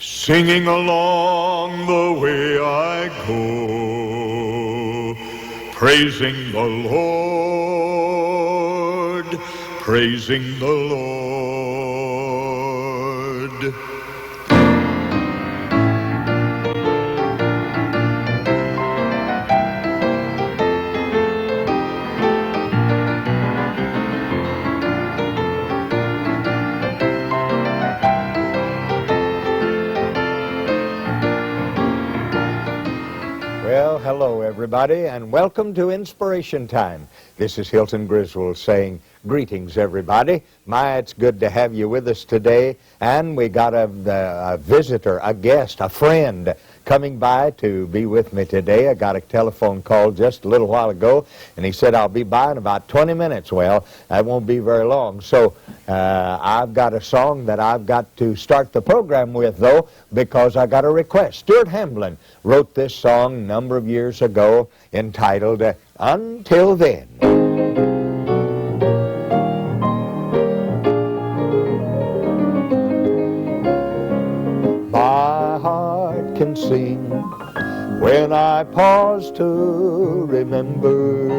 Singing along the way I go, praising the Lord, praising the Lord. Well, hello everybody, and welcome to Inspiration Time. This is Hilton Griswold saying greetings, everybody. It's good to have you with us today, and we got a visitor, a guest, a friend coming by to be with me today. I got a telephone call just a little while ago, and he said, I'll be by in about 20 minutes. Well, that won't be very long. So I've got a song that I've got to start the program with, though, because I got a request. Stuart Hamblen wrote this song a number of years ago entitled Until Then. My heart can sing when I pause to remember.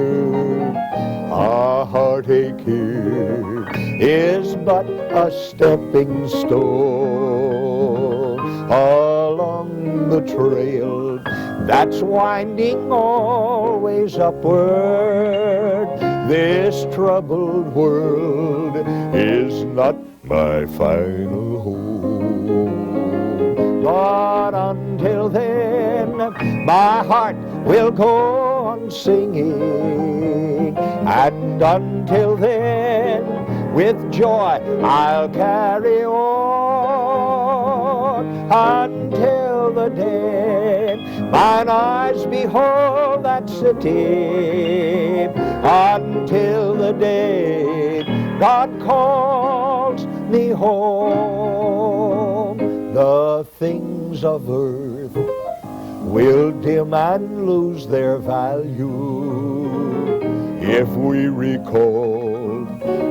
A heartache here is but a stepping stone along the trail that's winding always upward. This troubled world is not my final home. But until then, my heart will go on singing, and until then, with joy I'll carry on, until the day mine eyes behold that city, until the day God calls me home. The things of earth will dim and lose their value if we recall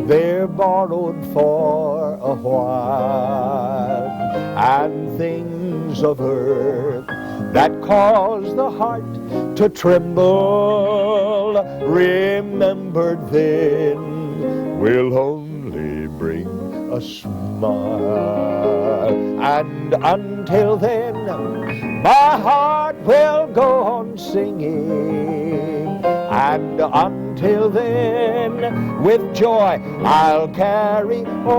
they're borrowed for a while, and things of earth that cause the heart to tremble, remembered then, will only bring a smile. And until then, my heart will go on singing, and until then, with joy I'll carry on,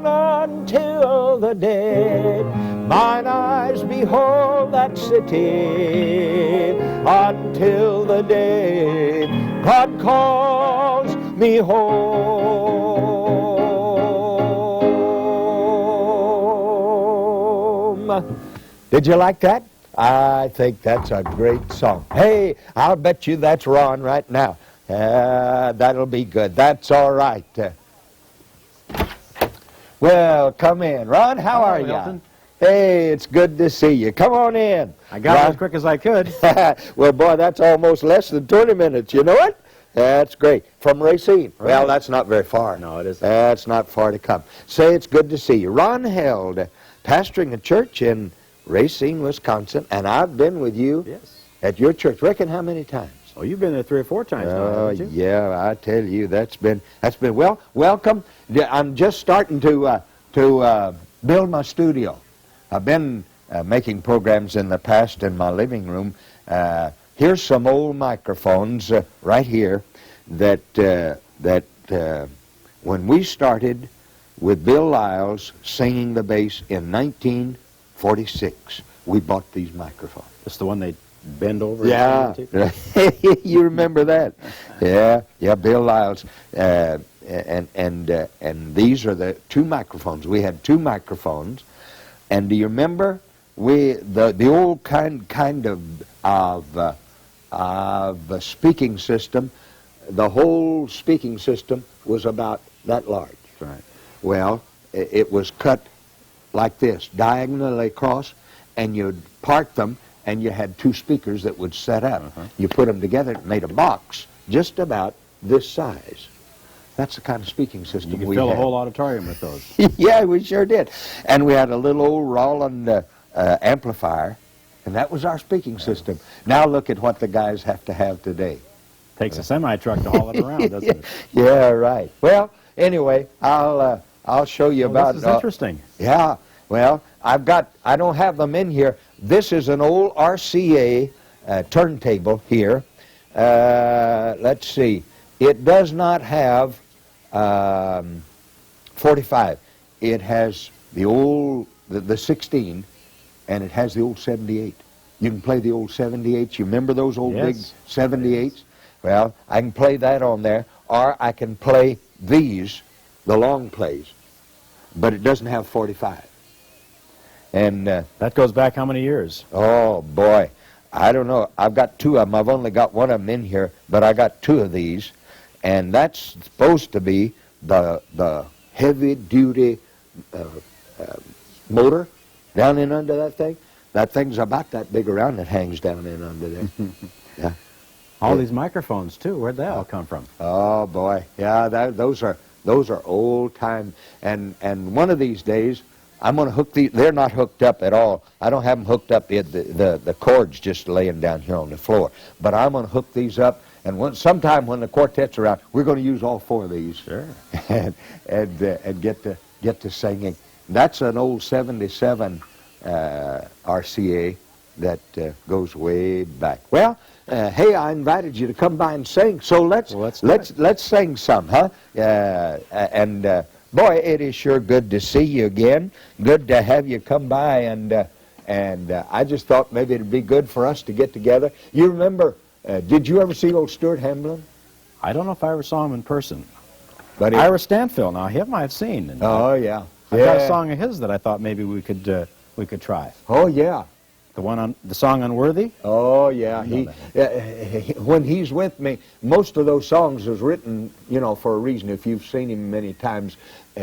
until the day mine eyes behold that city, until the day God calls me home. Did you like that? I think that's a great song. Hey, I'll bet you that's Ron right now. That'll be good. That's all right. Well, come in. Ron, how are you? Hey, it's good to see you. Come on in. I got it as quick as I could. Well, boy, that's almost less than 20 minutes. You know what? That's great. From Racine. Right. Well, that's not very far. No, it isn't. That's not far to come. Say it's good to see you. Ron Held, pastoring a church in Racine, Wisconsin, and I've been with you at your church. Reckon how many times? Oh, you've been there 3 or 4 times now, haven't you? Yeah, I tell you, that's been well. Welcome. I'm just starting to build my studio. I've been making programs in the past in my living room. Here's some old microphones right here that when we started with Bill Lyles singing the bass in 1946, we bought these microphones. That's the one they bend over? Yeah. You remember that? Yeah, Bill Lyles. And these are the 2 microphones. We had 2 microphones. And do you remember the old kind of speaking system? The whole speaking system was about that large. Right. Well, it was cut like this, diagonally across, and you'd part them, and you had 2 speakers that would set up. You put them together, it made a box just about this size. That's the kind of speaking system You could we fill a had. whole auditorium with those. Yeah, we sure did. And we had a little old Roland amplifier, and that was our speaking system. Now look at what the guys have to have today. Takes a semi-truck to haul it around, doesn't it? Yeah, right. Well, anyway, I'll show you about. This is interesting. Yeah. Well, I don't have them in here. This is an old RCA turntable here. Let's see. It does not have 45. It has the old, the 16, and it has the old 78. You can play the old 78s. You remember those old big 78s? Well, I can play that on there, or I can play these, the long plays, but it doesn't have 45. And that goes back how many years? Oh, boy. I don't know. I've got two of them. I've only got one of them in here, but I got two of these. And that's supposed to be the heavy-duty motor down in under that thing. That thing's about that big around. It hangs down in under there. Yeah. All these microphones, too. Where'd they all come from? Oh, boy. Yeah, those are old time. And one of these days, I'm going to hook these. They're not hooked up at all. I don't have them hooked up. The cord's just laying down here on the floor. But I'm going to hook these up. And sometime when the quartet's around, we're going to use all four of these. Sure. and get to singing. That's an old 77 RCA that goes way back. Well, hey, I invited you to come by and sing. So let's sing some, huh? Boy, it is sure good to see you again. Good to have you come by, and I just thought maybe it'd be good for us to get together. You remember? Did you ever see old Stuart Hamblen? I don't know if I ever saw him in person. But Ira Stanphill, now him I've seen. And oh yeah, I've got a song of his that I thought maybe we could try. Oh yeah, the song Unworthy. Oh yeah, when he's with me, most of those songs was written, for a reason. If you've seen him many times,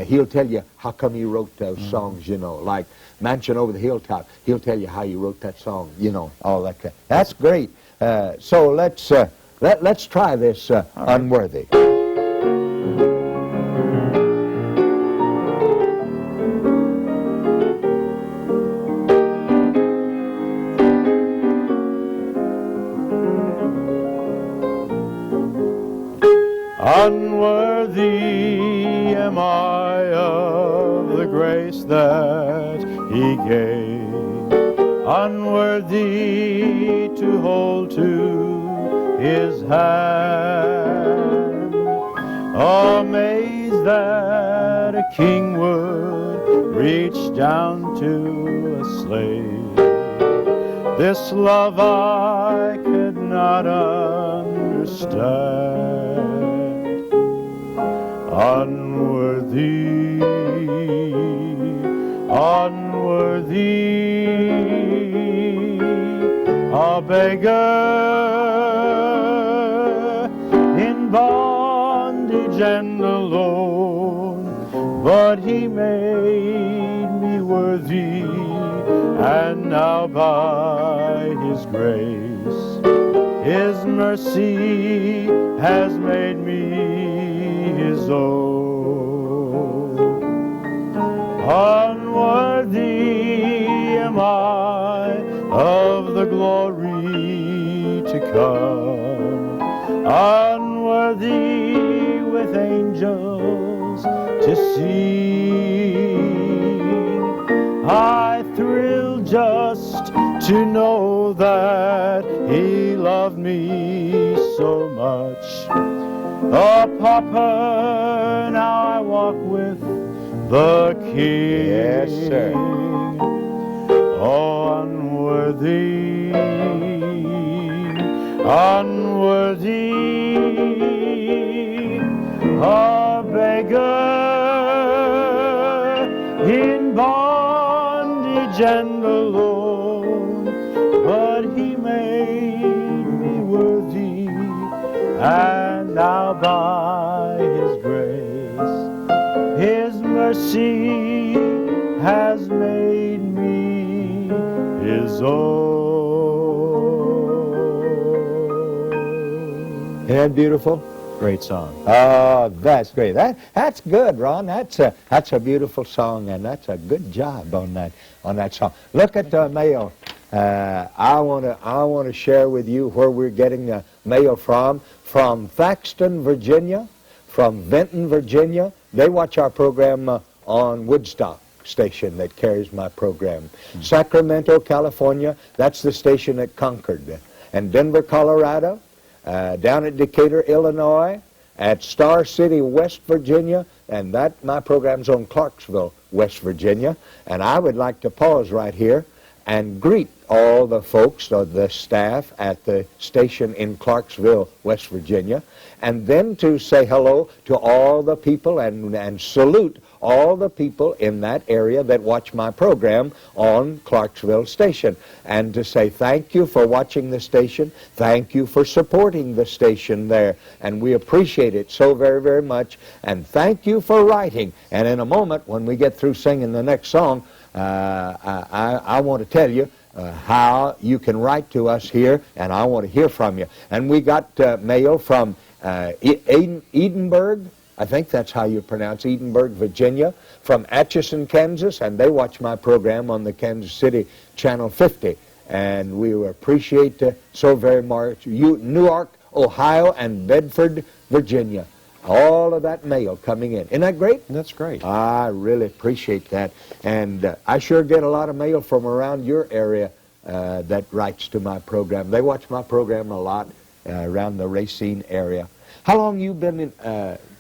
he'll tell you how come he wrote those songs. Like Mansion Over the Hilltop. He'll tell you how he wrote that song. All that. That's great. So let's try this Unworthy. Unworthy am I of the grace that He gave, unworthy to hold to His hand, amazed that a king would reach down to a slave. This love I could not understand. Unworthy, unworthy, a beggar in bondage and alone, but He made me worthy, and now by His grace, His mercy has made me His own. Unworthy am I of the glory to come, unworthy with angels to sing. I thrill just to know that He loved me so much. A pauper, now I walk with the King. Yes, sir. Oh, unworthy, unworthy, a beggar in bondage and alone, but He made me worthy, and now by His grace, His mercy has made me His own. Isn't that beautiful? Great song. Oh, that's great. That's good, Ron. That's a beautiful song, and that's a good job on that song. Look at the mail. I want to share with you where we're getting the mail from Thaxton, Virginia, from Benton, Virginia. They watch our program on Woodstock station that carries my program. Sacramento, California, that's the station at Concord. And Denver, Colorado, down at Decatur, Illinois, at Star City, West Virginia, and my program's on Clarksville, West Virginia. And I would like to pause right here and greet all the folks, or the staff at the station in Clarksville, West Virginia, and then to say hello to all the people and salute all the people in that area that watch my program on Clarksville Station, and to say thank you for watching the station, thank you for supporting the station there, and we appreciate it so very, very much, and thank you for writing. And in a moment, when we get through singing the next song, I want to tell you how you can write to us here, and I want to hear from you. And we got mail from Edinburgh, I think that's how you pronounce Edinburgh, Virginia, from Atchison, Kansas, and they watch my program on the Kansas City Channel 50. And we appreciate so very much Newark, Ohio, and Bedford, Virginia. All of that mail coming in. Isn't that great? That's great. I really appreciate that. And I sure get a lot of mail from around your area that writes to my program. They watch my program a lot around the Racine area. How long you been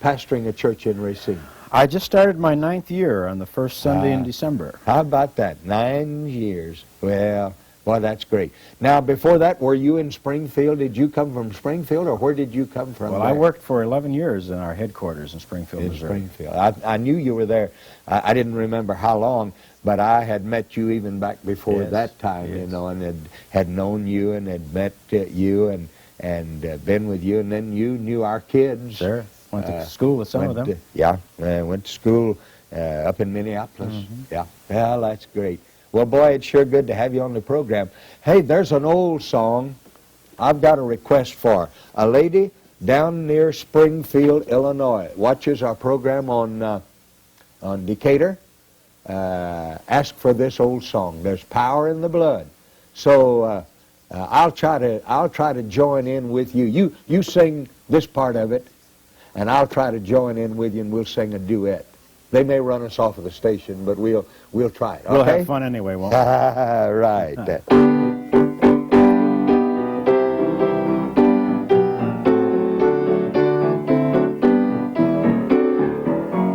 pastoring a church in Racine? I just started my 9th year on the first Sunday in December. How about that? 9 years. Well, boy, that's great. Now, before that, were you in Springfield? Did you come from Springfield, or where did you come from? Well, I worked for 11 years in our headquarters in Springfield, Missouri. Springfield. I knew you were there. I didn't remember how long, but I had met you even back before that time, you know, and had known you and had met you and been with you, and then you knew our kids. Sure. Went to school with some of them. Went to school up in Minneapolis. Yeah, well, that's great. Well, boy, it's sure good to have you on the program. Hey, there's an old song I've got a request for. A lady down near Springfield, Illinois, watches our program on Decatur. Ask for this old song. There's power in the blood. So I'll try to join in with you. You sing this part of it, and I'll try to join in with you, and we'll sing a duet. They may run us off of the station, but we'll try it. Okay? We'll have fun anyway, won't we? Right.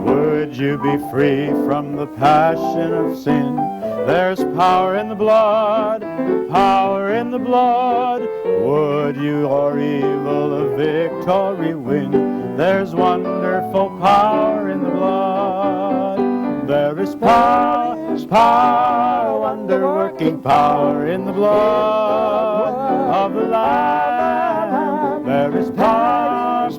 Would you be free from the passion of sin? There's power in the blood, power in the blood. Would you or evil a victory win? There's wonderful power in the blood. There is power, wonder-working power in the blood of the Lamb. There is power,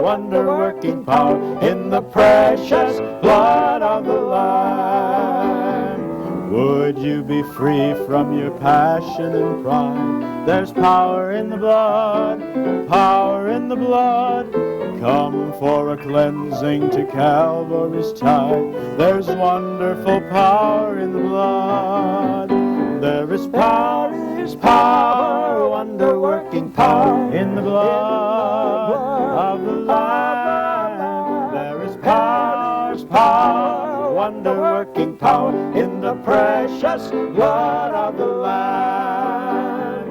wonder-working power in the precious blood of the Lamb. Would you be free from your passion and pride? There's power in the blood, power in the blood. Come for a cleansing to Calvary's tide. There's wonderful power in the blood. There is power, wonder-working power in the blood of the Lamb. There is power, wonder-working power in the precious blood of the Lamb.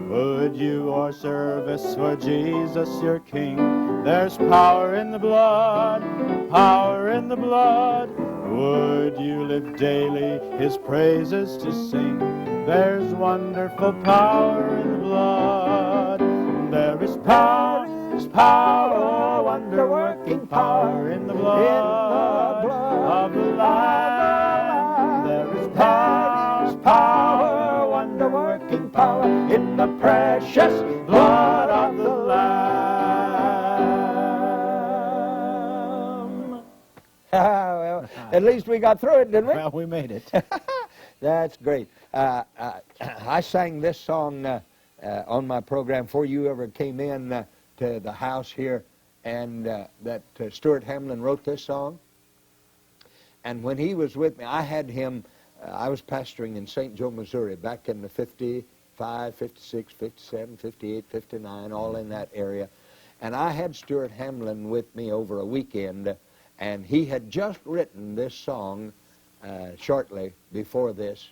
Would you or service for Jesus your King? There's power in the blood, power in the blood. Would you live daily his praises to sing? There's wonderful power in the blood. There is power, wonder-working power in the blood of the Lamb. There is power, wonder-working power in the precious blood of the Lamb. Well, at least we got through it, didn't we? Well, we made it. That's great. I sang this song on my program before you ever came in the house here, and that Stuart Hamblen wrote this song. And when he was with me, I had him, I was pastoring in St. Joe, Missouri, back in the 55, 56, 57, 58, 59, all in that area. And I had Stuart Hamblen with me over a weekend, and he had just written this song shortly before this,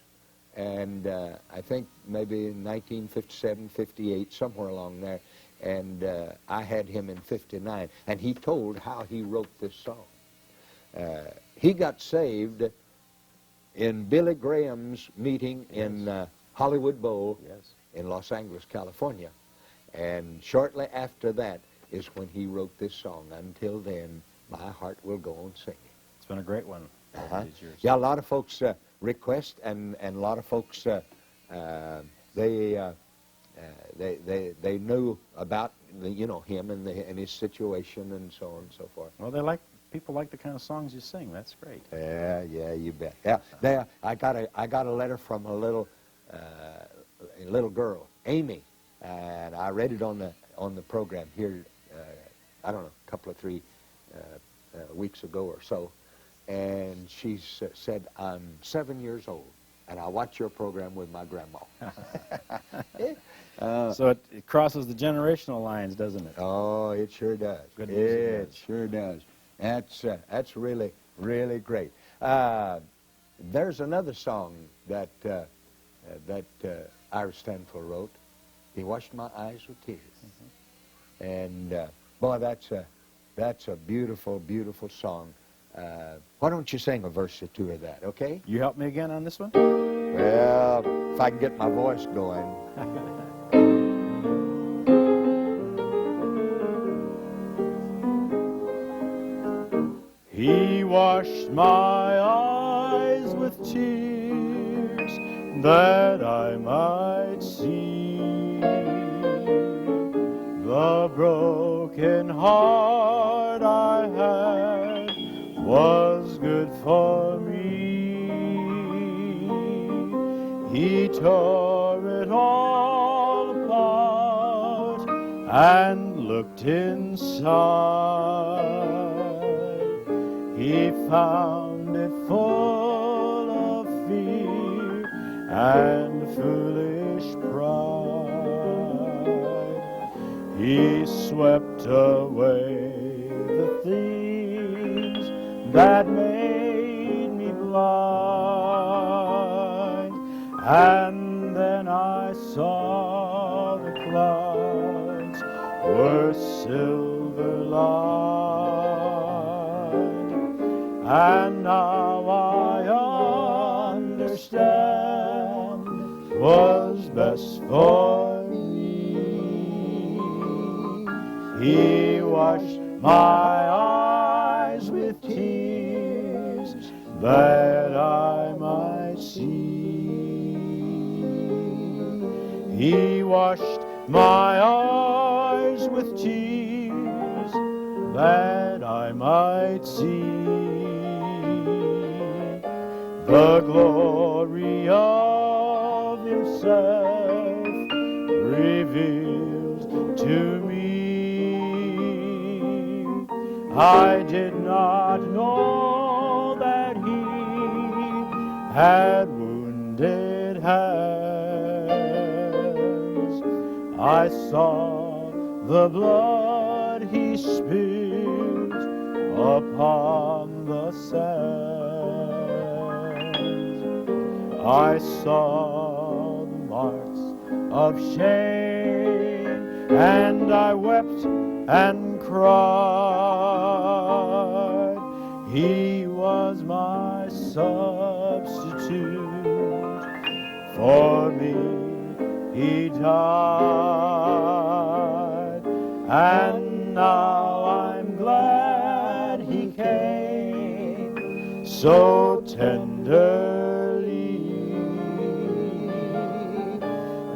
and I think maybe in 1957, 58, somewhere along there, and I had him in 59, and he told how he wrote this song. He got saved in Billy Graham's meeting in Hollywood Bowl in Los Angeles, California, and shortly after that is when he wrote this song, Until Then, My Heart Will Go On Singing. It's been a great one. Yeah, a lot of folks request, and a lot of folks they knew about him and his situation and so on and so forth. Well, people like the kind of songs you sing. That's great. Yeah, you bet. Yeah, I got a letter from a little girl, Amy, and I read it on the program here. I don't know, a couple of 3 weeks ago or so. And she said, I'm 7 years old, and I watch your program with my grandma. So it crosses the generational lines, doesn't it? Oh, it sure does. Good It sure does. That's really, really great. There's another song that Ira Stanphill wrote. He washed my eyes with tears. And boy, that's a beautiful, beautiful song. Why don't you sing a verse or two of that, okay? You help me again on this one? Well, if I can get my voice going. He washed my eyes with tears that I might see the broken heart I had was good for me. He tore it all apart and looked inside. He found it full of fear and foolish pride. He swept away the things that made me blind, and then I saw the clouds were silver lined, and now I understand was best for me. He washed my eyes with tears that I might see. He washed my eyes with tears that I might see the glory of Himself revealed to me. I did not know that He had wounded hands. I saw the blood He spilled upon the sands. I saw the marks of shame, and I wept and cried. He was my substitute. For me He died, and now I'm glad He came so tenderly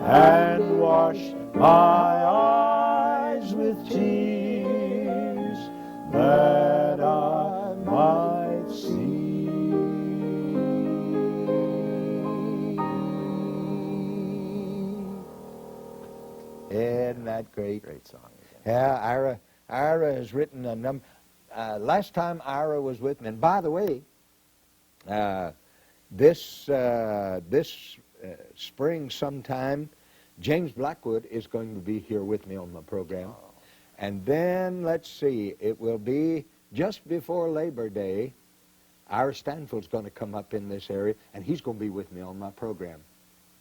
and washed my eyes with tears that I might see. Isn't that great? Great song. Yeah, Ira has written a number. Last time Ira was with me, and by the way, this spring sometime, James Blackwood is going to be here with me on the program. Oh. And then, let's see, it will be just before Labor Day. Ira Stanphill's going to come up in this area, and he's going to be with me on my program.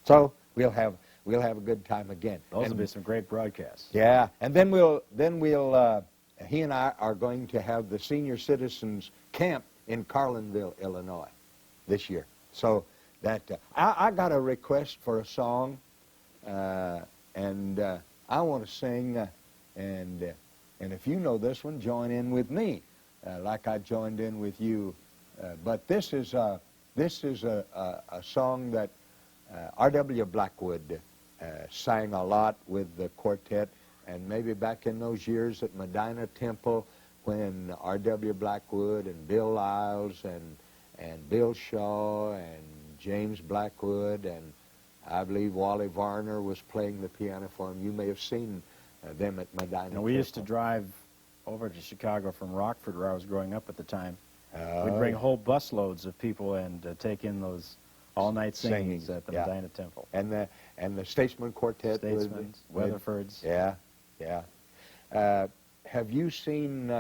So we'll have a good time again. Those will be some great broadcasts. Yeah, and then he and I are going to have the Senior Citizens Camp in Carlinville, Illinois, this year. So that I got a request for a song, and I want to sing, and if you know this one, join in with me, like I joined in with you. But this is a song that R.W. Blackwood sang a lot with the quartet, and maybe back in those years at Medina Temple when R.W. Blackwood and Bill Lyles and Bill Shaw and James Blackwood and I believe Wally Varner was playing the piano for him. You may have seen them at Medina Temple. We used to drive over to Chicago from Rockford, where I was growing up at the time. We'd bring whole busloads of people and take in those all-night singings at the Medina Temple. And the Statesman Quartet. Statesmen, Weatherfords. Yeah, yeah. Have you seen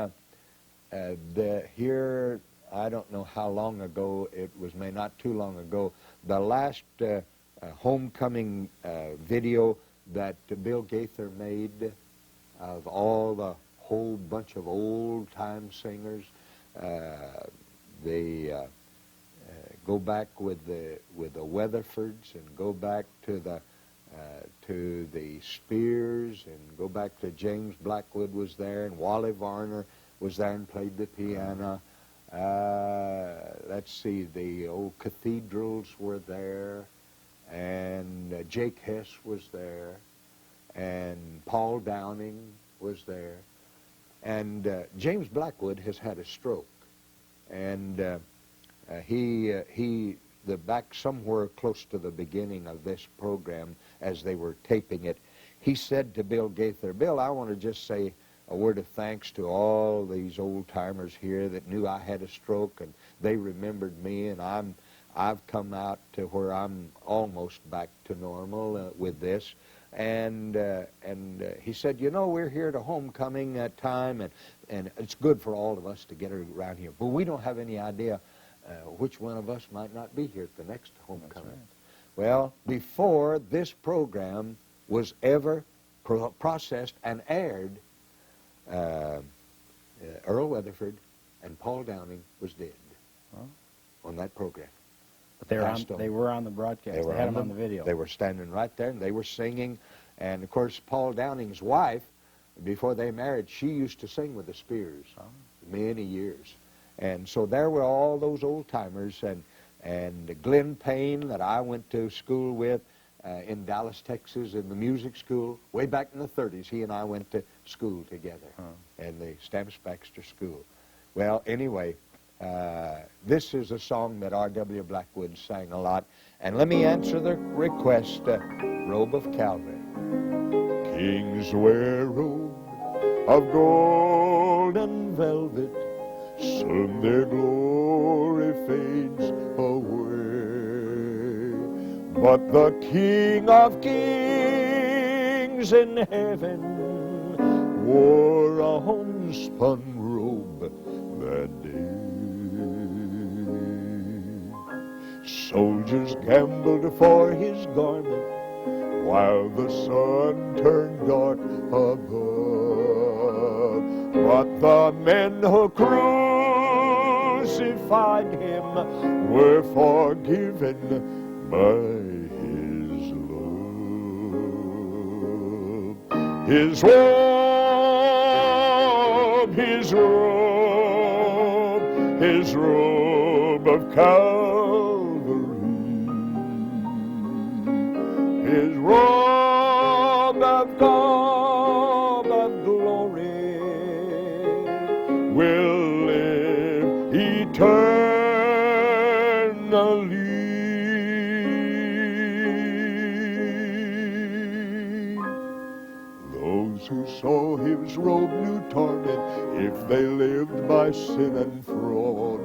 here, I don't know how long ago, it was not too long ago, the last homecoming video that Bill Gaither made of all the whole bunch of old-time singers. They go back with the Weatherfords and go back to the Spears and go back to James Blackwood was there and Wally Varner was there and played the piano. Let's see, the old Cathedrals were there, and Jake Hess was there, and Paul Downing was there. And James Blackwood has had a stroke, and back somewhere close to the beginning of this program, as they were taping it, he said to Bill Gaither, "Bill, I want to just say a word of thanks to all these old-timers here that knew I had a stroke, and they remembered me, and I've come out to where I'm almost back to normal with this." And he said, "You know, we're here to homecoming time, and it's good for all of us to get around here. But we don't have any idea which one of us might not be here at the next homecoming." Right. Well, before this program was ever processed and aired, Earl Weatherford and Paul Downing was dead on that program. But they were on the broadcast. They had them on the video. They were standing right there, and they were singing. And, of course, Paul Downing's wife, before they married, she used to sing with the Spears many years. And so there were all those old-timers, and Glenn Payne that I went to school with in Dallas, Texas, in the music school. Way back in the 30s, he and I went to school together in the Stamps-Baxter School. Well, anyway, this is a song that R.W. Blackwood sang a lot. And let me answer the request, Robe of Calvary. Kings wear robe of gold and velvet, soon their glory fades away. But the King of Kings in heaven wore a homespun robe that day. Soldiers gambled for his garment while the sun turned dark above. But the men who crucified him were forgiven by his love. His robe, his robe, his robe of Calvary, his robe of glory will live eternally. Those who saw him captives Robe new torment if they lived by sin and fraud.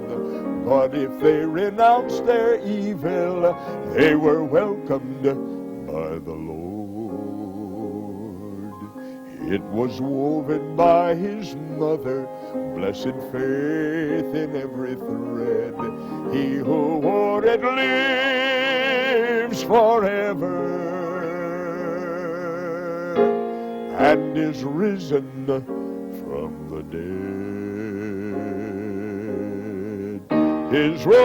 But if they renounced their evil, they were welcomed by the Lord. It was woven by his mother, blessed faith in every thread. He who wore it lives forever and is risen from the dead. His robe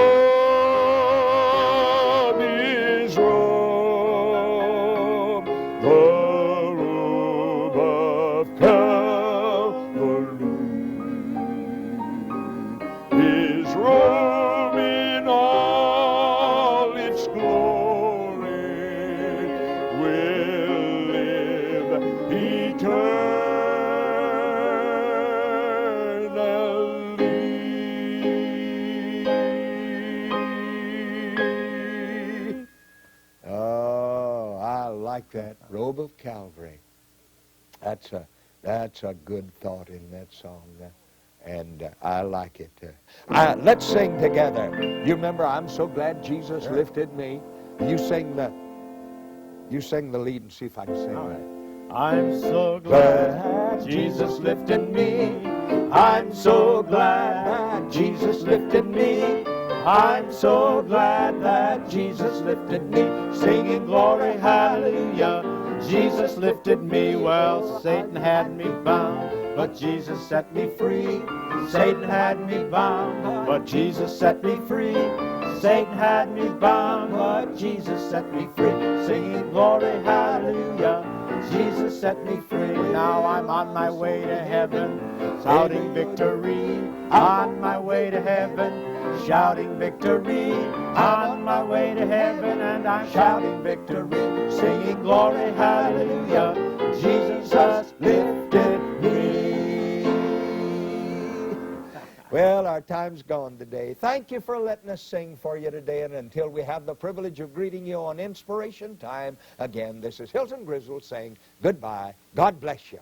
is robe, the robe of Calvary. His robe in all its glory will live eternally. Oh, I like that. Robe of Calvary. That's a good thought in that song. And I like it. Let's sing together. You remember, I'm so glad Jesus lifted me. You sing the lead and see if I can sing that. I'm so glad Jesus lifted me. I'm so glad that Jesus lifted me. I'm so glad that Jesus lifted me. Singing glory, hallelujah. Jesus lifted me. Well, Satan had me bound, but Jesus set me free. Satan had me bound, but Jesus set me free. Satan had me bound, but Jesus set me free. Singing glory, hallelujah. Jesus set me free. Now I'm on my way to heaven, shouting victory. On my way to heaven, shouting victory. On my way to heaven, and I'm shouting victory. Singing glory, hallelujah. Jesus lifted me. Well, our time's gone today. Thank you for letting us sing for you today. And until we have the privilege of greeting you on Inspiration Time, again, this is Hilton Griswold saying goodbye. God bless you.